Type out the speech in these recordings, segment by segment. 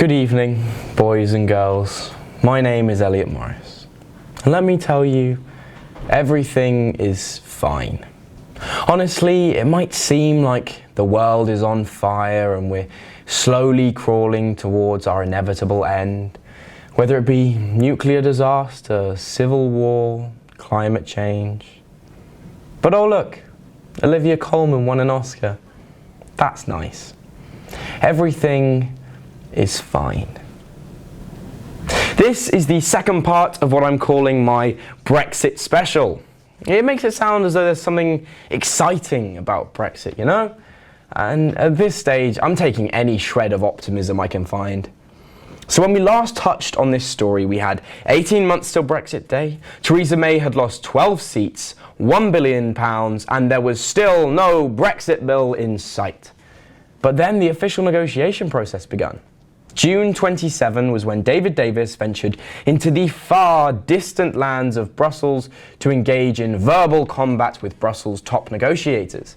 Good evening, boys and girls. My name is Elliot Morris. And let me tell you, everything is fine. Honestly, it might seem like the world is on fire and we're slowly crawling towards our inevitable end, whether it be nuclear disaster, civil war, climate change. But oh look, Olivia Colman won an Oscar. That's nice. Everything is fine. This is the second part of what I'm calling my Brexit special. It makes it sound as though there's something exciting about Brexit, you know? And at this stage, I'm taking any shred of optimism I can find. So when we last touched on this story, we had 18 months till Brexit Day, Theresa May had lost 12 seats, £1 billion, and there was still no Brexit bill in sight. But then the official negotiation process began. June 27 was when David Davis ventured into the far distant lands of Brussels to engage in verbal combat with Brussels' top negotiators.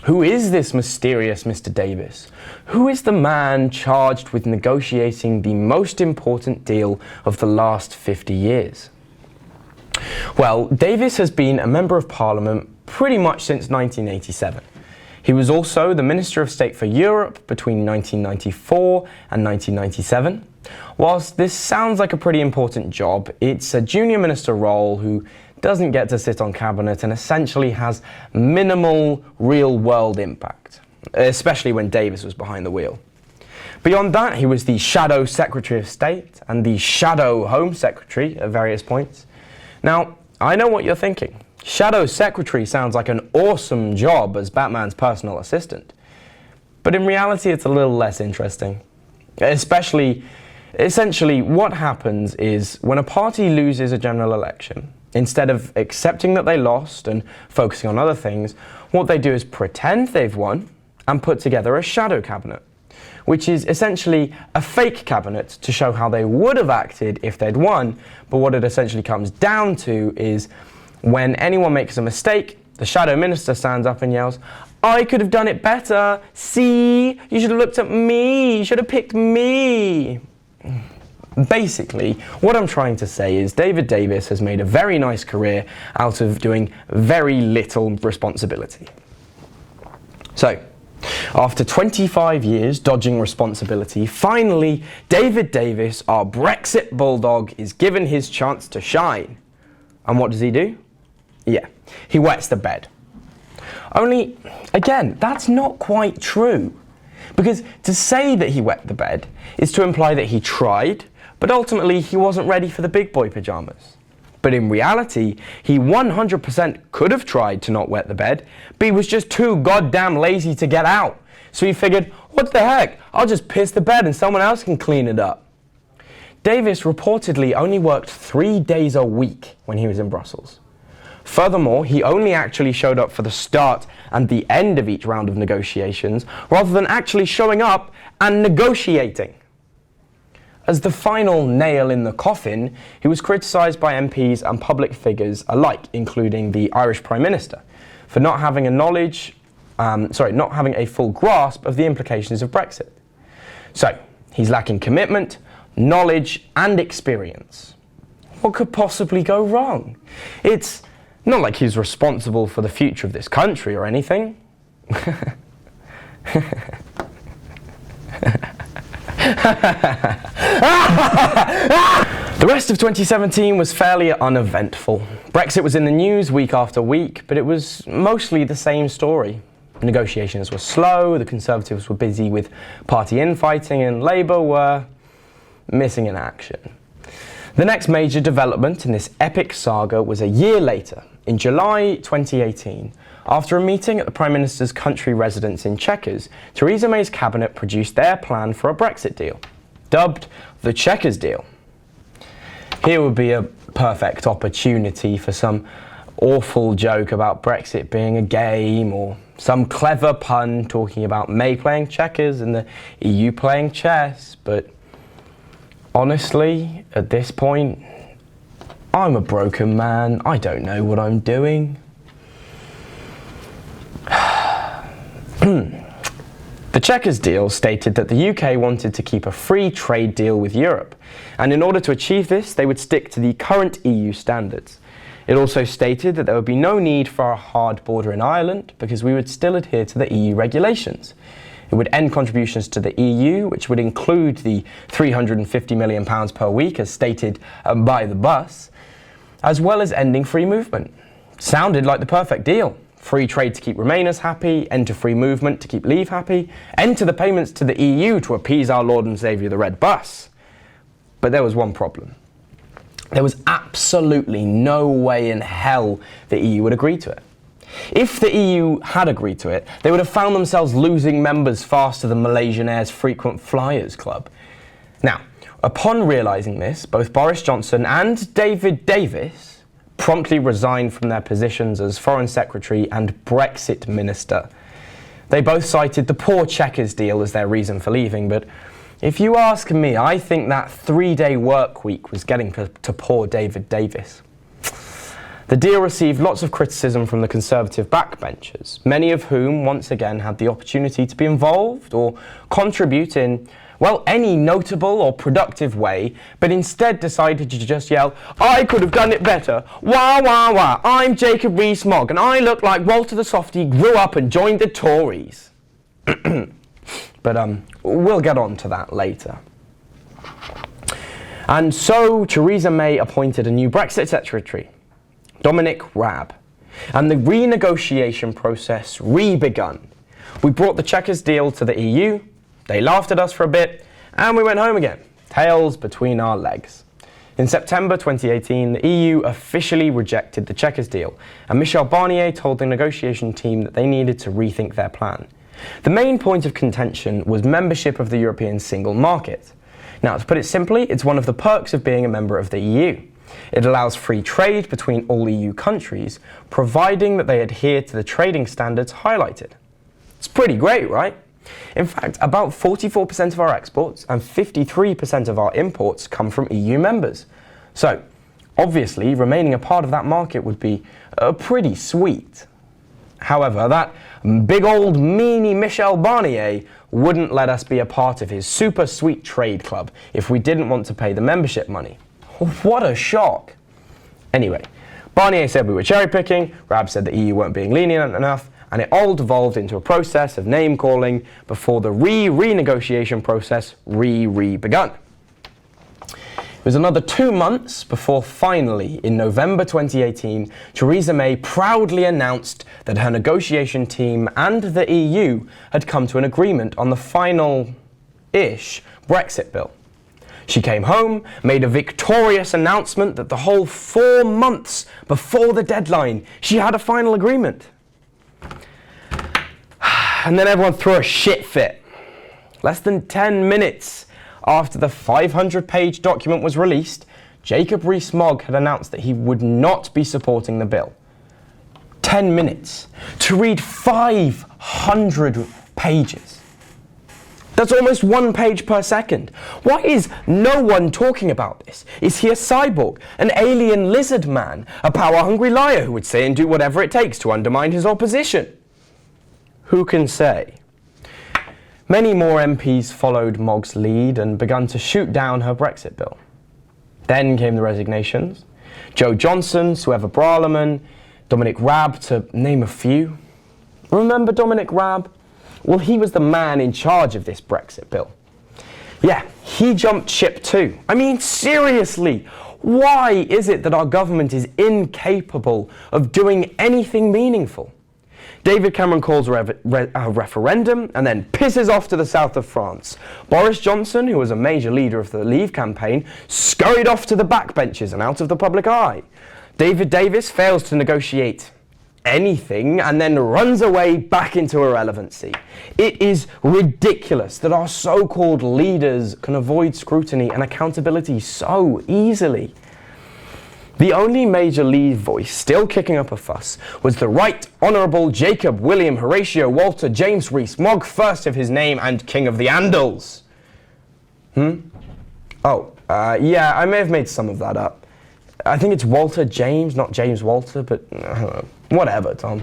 Who is this mysterious Mr. Davis? Who is the man charged with negotiating the most important deal of the last 50 years? Well, Davis has been a Member of Parliament pretty much since 1987. He was also the Minister of State for Europe between 1994 and 1997. Whilst this sounds like a pretty important job, it's a junior minister role who doesn't get to sit on cabinet and essentially has minimal real-world impact, especially when Davis was behind the wheel. Beyond that, he was the Shadow Secretary of State and the Shadow Home Secretary at various points. Now, I know what you're thinking. Shadow Secretary sounds like an awesome job as Batman's personal assistant. But in reality, it's a little less interesting. Essentially, what happens is when a party loses a general election, instead of accepting that they lost and focusing on other things, what they do is pretend they've won and put together a shadow cabinet, which is essentially a fake cabinet to show how they would have acted if they'd won. But what it essentially comes down to is when anyone makes a mistake, the shadow minister stands up and yells, "I could have done it better. See, you should have looked at me. You should have picked me." Basically, what I'm trying to say is David Davis has made a very nice career out of doing very little responsibility. So, after 25 years dodging responsibility, finally, David Davis, our Brexit bulldog, is given his chance to shine. And what does he do? Yeah, he wets the bed. Only, again, that's not quite true. Because to say that he wet the bed is to imply that he tried, but ultimately he wasn't ready for the big boy pajamas. But in reality, he 100% could have tried to not wet the bed, but he was just too goddamn lazy to get out. So he figured, what the heck, I'll just piss the bed and someone else can clean it up. Davis reportedly only worked 3 days a week when he was in Brussels. Furthermore, he only actually showed up for the start and the end of each round of negotiations, rather than actually showing up and negotiating. As the final nail in the coffin, he was criticised by MPs and public figures alike, including the Irish Prime Minister, for not having a full grasp of the implications of Brexit. So, he's lacking commitment, knowledge and experience. What could possibly go wrong? It's not like he's responsible for the future of this country or anything. The rest of 2017 was fairly uneventful. Brexit was in the news week after week, but it was mostly the same story. Negotiations were slow, the Conservatives were busy with party infighting, and Labour were missing in action. The next major development in this epic saga was a year later, in July 2018. After a meeting at the Prime Minister's country residence in Chequers, Theresa May's cabinet produced their plan for a Brexit deal, dubbed the Chequers Deal. Here would be a perfect opportunity for some awful joke about Brexit being a game, or some clever pun talking about May playing checkers and the EU playing chess, but honestly, at this point, I'm a broken man. I don't know what I'm doing. The Chequers Deal stated that the UK wanted to keep a free trade deal with Europe, and in order to achieve this, they would stick to the current EU standards. It also stated that there would be no need for a hard border in Ireland because we would still adhere to the EU regulations. It would end contributions to the EU, which would include the £350 million per week as stated by the bus, as well as ending free movement. Sounded like the perfect deal. Free trade to keep Remainers happy, end to free movement to keep Leave happy, end to the payments to the EU to appease our Lord and Saviour the Red Bus. But there was one problem. There was absolutely no way in hell the EU would agree to it. If the EU had agreed to it, they would have found themselves losing members faster than Malaysian Air's Frequent Flyers Club. Now, upon realising this, both Boris Johnson and David Davis promptly resigned from their positions as Foreign Secretary and Brexit Minister. They both cited the poor Chequers deal as their reason for leaving, but if you ask me, I think that 3-day work week was getting to poor David Davis. The deal received lots of criticism from the Conservative backbenchers, many of whom once again had the opportunity to be involved or contribute in, well, any notable or productive way, but instead decided to just yell, "I could have done it better, wah wah wah, I'm Jacob ReesMogg and I look like Walter the Softie grew up and joined the Tories." But we'll get on to that later. And so Theresa May appointed a new Brexit secretary, Dominic Raab, and the renegotiation process re-begun. We brought the Chequers deal to the EU, they laughed at us for a bit, and we went home again, tails between our legs. In September 2018, the EU officially rejected the Chequers deal, and Michel Barnier told the negotiation team that they needed to rethink their plan. The main point of contention was membership of the European single market. Now, to put it simply, it's one of the perks of being a member of the EU. It allows free trade between all EU countries, providing that they adhere to the trading standards highlighted. It's pretty great, right? In fact, about 44% of our exports and 53% of our imports come from EU members. So, obviously, remaining a part of that market would be pretty sweet. However, that big old meanie Michel Barnier wouldn't let us be a part of his super sweet trade club if we didn't want to pay the membership money. What a shock. Anyway, Barnier said we were cherry picking, Raab said the EU weren't being lenient enough, and it all devolved into a process of name calling before the renegotiation process begun. It was another 2 months before finally, in November 2018, Theresa May proudly announced that her negotiation team and the EU had come to an agreement on the final-ish Brexit bill. She came home, made a victorious announcement that the whole 4 months before the deadline, she had a final agreement. And then everyone threw a shit fit. Less than 10 minutes after the 500-page document was released, Jacob Rees-Mogg had announced that he would not be supporting the bill. 10 minutes to read 500 pages. That's almost 1 page per second. Why is no one talking about this? Is he a cyborg, an alien lizard man, a power-hungry liar who would say and do whatever it takes to undermine his opposition? Who can say? Many more MPs followed Mogg's lead and began to shoot down her Brexit bill. Then came the resignations. Joe Johnson, Suella Braverman, Dominic Raab, to name a few. Remember Dominic Raab? Well, he was the man in charge of this Brexit bill. Yeah, he jumped ship too. I mean, seriously, why is it that our government is incapable of doing anything meaningful? David Cameron calls a referendum and then pisses off to the south of France. Boris Johnson, who was a major leader of the Leave campaign, scurried off to the backbenches and out of the public eye. David Davis fails to negotiate anything and then runs away back into irrelevancy. It is ridiculous that our so-called leaders can avoid scrutiny and accountability so easily. The only major Leave voice still kicking up a fuss was the Right Honourable Jacob William Horatio Walter James Rees-Mogg, first of his name and King of the Andals. Yeah, I may have made some of that up. I think it's Walter James, not James Walter, but I don't know. Whatever, Tom.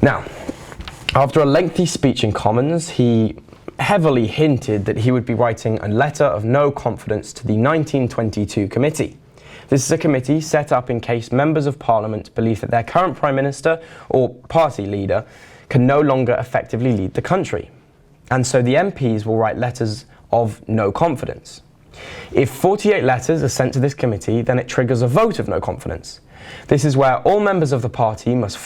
Now, After a lengthy speech in Commons, he heavily hinted that he would be writing a letter of no confidence to the 1922 committee. This is a committee set up in case members of Parliament believe that their current Prime Minister or party leader can no longer effectively lead the country. And so the MPs will write letters of no confidence. If 48 letters are sent to this committee, then it triggers a vote of no confidence. This is where all members of the party must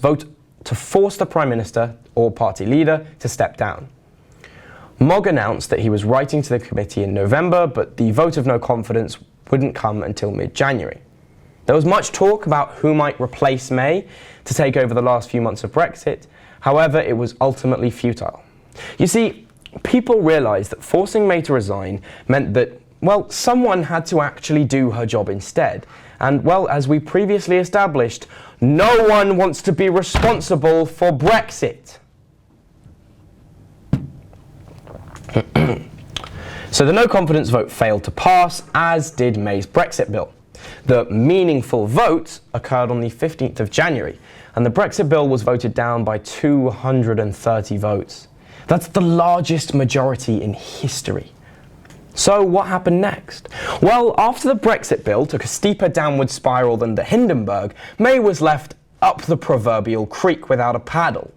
vote to force the Prime Minister or party leader to step down. Mogg announced that he was writing to the committee in November, but the vote of no confidence wouldn't come until mid-January. There was much talk about who might replace May to take over the last few months of Brexit. However, it was ultimately futile. You see, people realised that forcing May to resign meant that, well, someone had to actually do her job instead. And, well, as we previously established, no one wants to be responsible for Brexit. So the no confidence vote failed to pass, as did May's Brexit bill. The meaningful vote occurred on the 15th of January, and the Brexit bill was voted down by 230 votes. That's the largest majority in history. So what happened next? Well, after the Brexit bill took a steeper downward spiral than the Hindenburg, May was left up the proverbial creek without a paddle.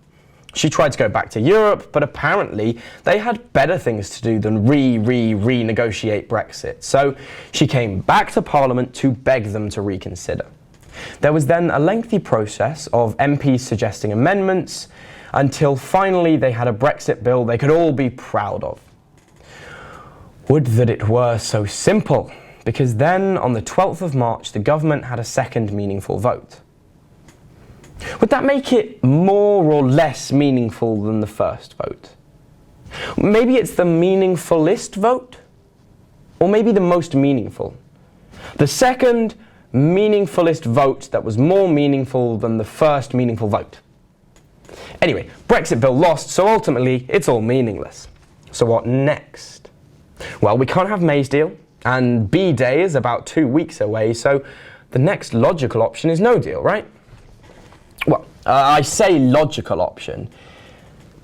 She tried to go back to Europe, but apparently they had better things to do than renegotiate Brexit. So she came back to Parliament to beg them to reconsider. There was then a lengthy process of MPs suggesting amendments until finally they had a Brexit bill they could all be proud of. Would that it were so simple, because then on the 12th of March the government had a second meaningful vote. Would that make it more or less meaningful than the first vote? Maybe it's the meaningfulest vote? Or maybe the most meaningful? The second meaningfulest vote that was more meaningful than the first meaningful vote. Anyway, Brexit bill lost, so ultimately it's all meaningless. So what next? Well, we can't have May's deal, and B-Day is about 2 weeks away, so the next logical option is no deal, right? Well, I say logical option.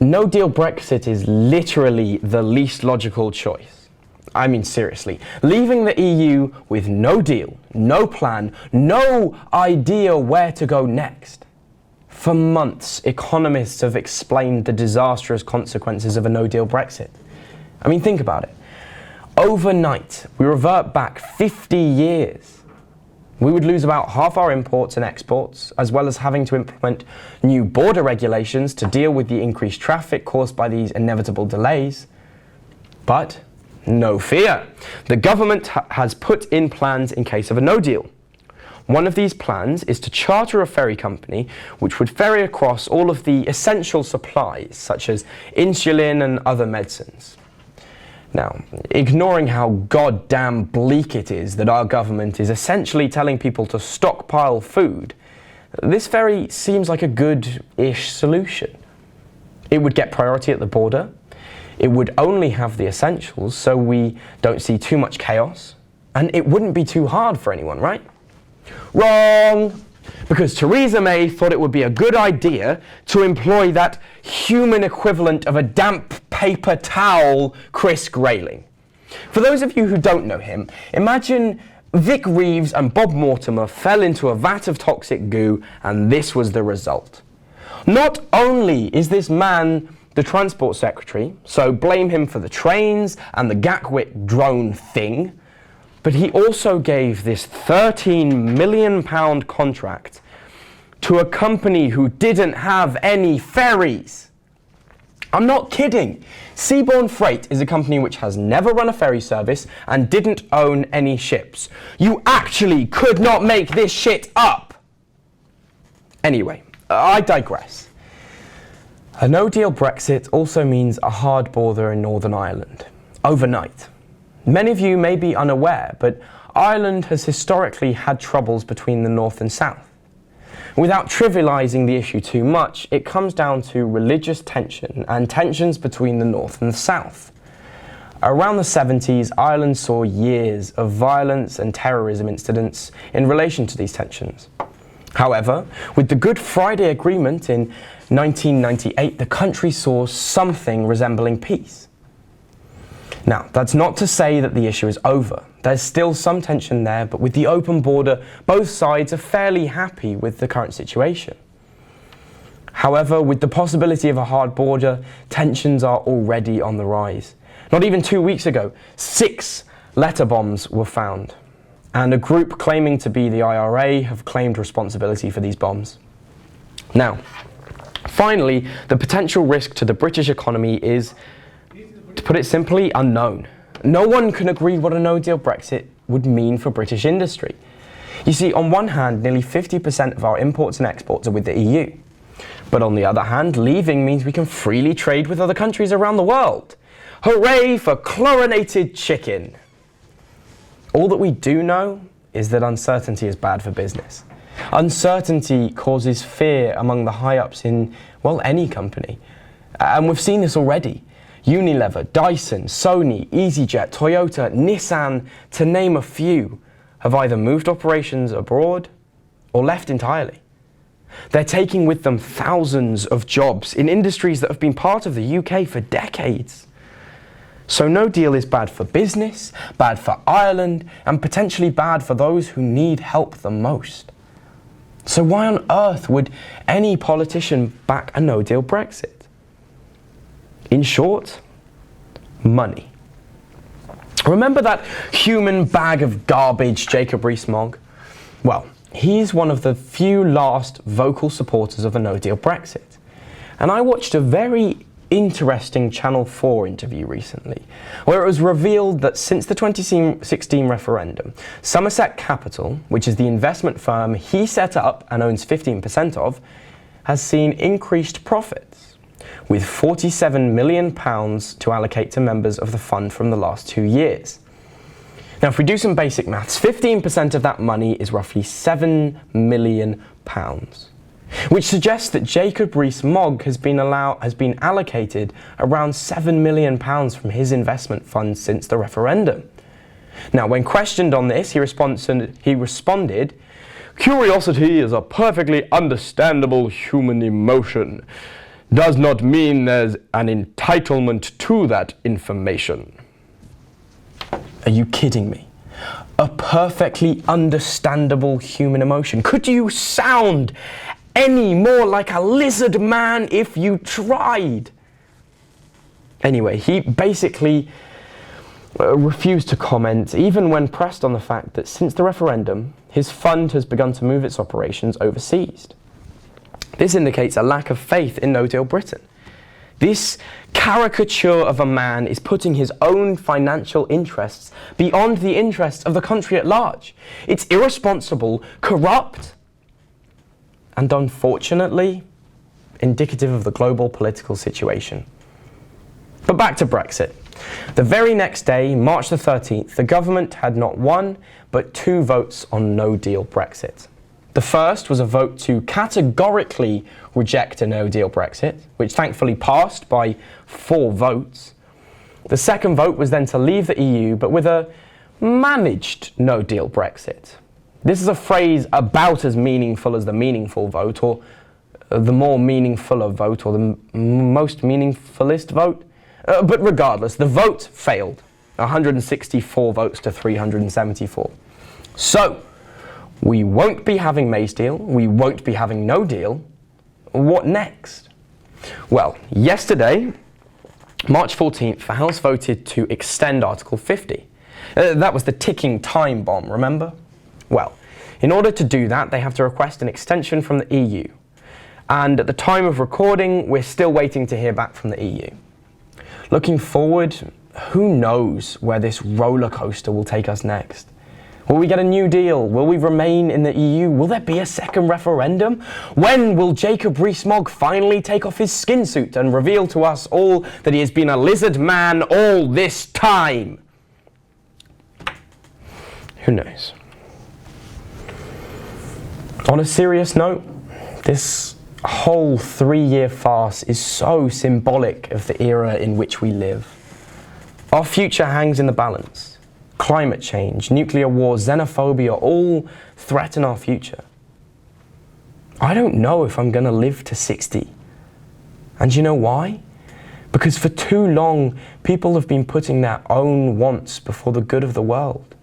No deal Brexit is literally the least logical choice. I mean, seriously, leaving the EU with no deal, no plan, no idea where to go next. For months, economists have explained the disastrous consequences of a no-deal Brexit. I mean, think about it. Overnight, we revert back 50 years. We would lose about half our imports and exports, as well as having to implement new border regulations to deal with the increased traffic caused by these inevitable delays. But no fear. The government has put in plans in case of a no deal. One of these plans is to charter a ferry company which would ferry across all of the essential supplies, such as insulin and other medicines. Now, ignoring how goddamn bleak it is that our government is essentially telling people to stockpile food, this ferry seems like a good-ish solution. It would get priority at the border, it would only have the essentials so we don't see too much chaos, and it wouldn't be too hard for anyone, right? Wrong! Because Theresa May thought it would be a good idea to employ that human equivalent of a damp paper towel, Chris Grayling. For those of you who don't know him, imagine Vic Reeves and Bob Mortimer fell into a vat of toxic goo and this was the result. Not only is this man the Transport Secretary, so blame him for the trains and the Gatwick drone thing, but he also gave this £13 million contract to a company who didn't have any ferries. I'm not kidding. Seabourn Freight is a company which has never run a ferry service and didn't own any ships. You actually could not make this shit up. Anyway, I digress. A no-deal Brexit also means a hard border in Northern Ireland, overnight. Many of you may be unaware, but Ireland has historically had troubles between the North and South. Without trivialising the issue too much, it comes down to religious tension and tensions between the North and the South. Around the 70s, Ireland saw years of violence and terrorism incidents in relation to these tensions. However, with the Good Friday Agreement in 1998, the country saw something resembling peace. Now, that's not to say that the issue is over. There's still some tension there, but with the open border, both sides are fairly happy with the current situation. However, with the possibility of a hard border, tensions are already on the rise. Not even 2 weeks ago, 6 letter bombs were found, and a group claiming to be the IRA have claimed responsibility for these bombs. Now, finally, the potential risk to the British economy is, to put it simply, unknown. No one can agree what a no-deal Brexit would mean for British industry. You see, on one hand, nearly 50% of our imports and exports are with the EU. But on the other hand, leaving means we can freely trade with other countries around the world. Hooray for chlorinated chicken! All that we do know is that uncertainty is bad for business. Uncertainty causes fear among the high-ups in, well, any company. And we've seen this already. Unilever, Dyson, Sony, EasyJet, Toyota, Nissan, to name a few, have either moved operations abroad or left entirely. They're taking with them thousands of jobs in industries that have been part of the UK for decades. So no deal is bad for business, bad for Ireland, and potentially bad for those who need help the most. So why on earth would any politician back a no-deal Brexit? In short, money. Remember that human bag of garbage, Jacob Rees-Mogg? Well, he's one of the few last vocal supporters of a no-deal Brexit. And I watched a very interesting Channel 4 interview recently, where it was revealed that since the 2016 referendum, Somerset Capital, which is the investment firm he set up and owns 15% of, has seen increased profits, with £47 million to allocate to members of the fund from the last 2 years. Now, if we do some basic maths, 15% of that money is roughly £7 million, which suggests that Jacob Rees-Mogg has been allocated around £7 million from his investment fund since the referendum. Now, when questioned on this, he responded, "Curiosity is a perfectly understandable human emotion. Does not mean there's an entitlement to that information." Are you kidding me? A perfectly understandable human emotion. Could you sound any more like a lizard man if you tried? Anyway, he basically refused to comment, even when pressed on the fact that since the referendum, his fund has begun to move its operations overseas. This indicates a lack of faith in no-deal Britain. This caricature of a man is putting his own financial interests beyond the interests of the country at large. It's irresponsible, corrupt, and unfortunately, indicative of the global political situation. But back to Brexit. The very next day, March the 13th, the government had not one, but 2 votes on no-deal Brexit. The first was a vote to categorically reject a no-deal Brexit, which thankfully passed by 4 votes. The second vote was then to leave the EU, but with a managed no-deal Brexit. This is a phrase about as meaningful as the meaningful vote, or the more meaningful vote, or the most meaningfulest vote. But regardless, the vote failed. 164 votes to 374. So, we won't be having May's deal, we won't be having no deal. What next? Well, yesterday, March 14th, the House voted to extend Article 50. That was the ticking time bomb, remember? Well, in order to do that, they have to request an extension from the EU. And at the time of recording, we're still waiting to hear back from the EU. Looking forward, who knows where this roller coaster will take us next? Will we get a new deal? Will we remain in the EU? Will there be a second referendum? When will Jacob Rees-Mogg finally take off his skin suit and reveal to us all that he has been a lizard man all this time? Who knows? On a serious note, this whole 3-year farce is so symbolic of the era in which we live. Our future hangs in the balance. Climate change, nuclear war, xenophobia all threaten our future. I don't know if I'm going to live to 60 And you know why? Because for too long, people have been putting their own wants before the good of the world.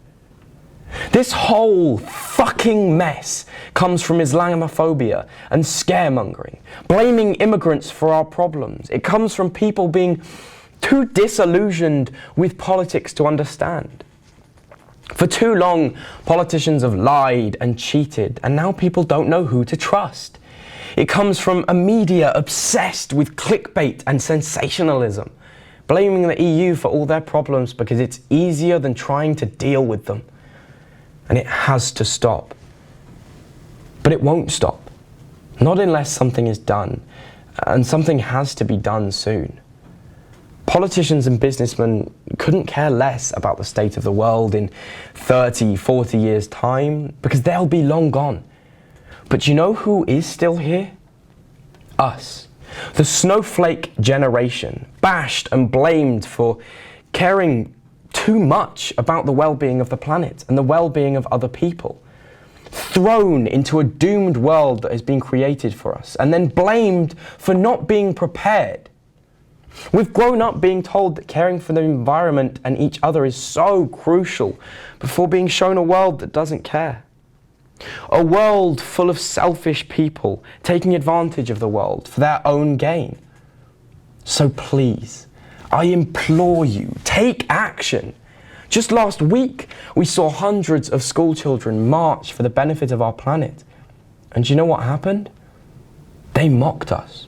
This whole fucking mess comes from Islamophobia and scaremongering, blaming immigrants for our problems. It comes from people being too disillusioned with politics to understand. For too long, politicians have lied and cheated, and now people don't know who to trust. It comes from a media obsessed with clickbait and sensationalism, blaming the EU for all their problems because it's easier than trying to deal with them. And it has to stop. But it won't stop. Not unless something is done. And something has to be done soon. Politicians and businessmen couldn't care less about the state of the world in 30, 40 years' time because they'll be long gone. But you know who is still here? Us. The snowflake generation, bashed and blamed for caring too much about the well-being of the planet and the well-being of other people. Thrown into a doomed world that has been created for us and then blamed for not being prepared. We've grown up being told that caring for the environment and each other is so crucial before being shown a world that doesn't care. A world full of selfish people taking advantage of the world for their own gain. So please, I implore you, take action. Just last week, we saw hundreds of school children march for the benefit of our planet. And do you know what happened? They mocked us,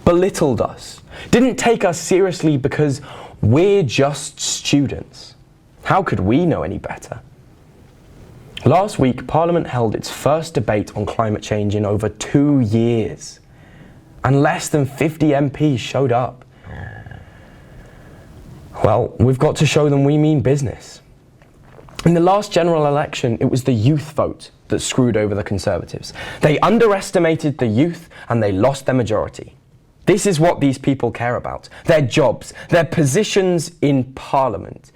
belittled us, didn't take us seriously because we're just students. How could we know any better? Last week, Parliament held its first debate on climate change in over 2 years, and less than 50 MPs showed up. Well, we've got to show them we mean business. In the last general election, it was the youth vote that screwed over the Conservatives. They underestimated the youth and they lost their majority. This is what these people care about, their jobs, their positions in Parliament.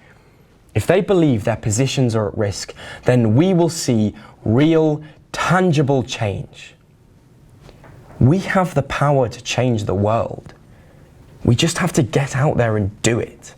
If they believe their positions are at risk, then we will see real, tangible change. We have the power to change the world. We just have to get out there and do it.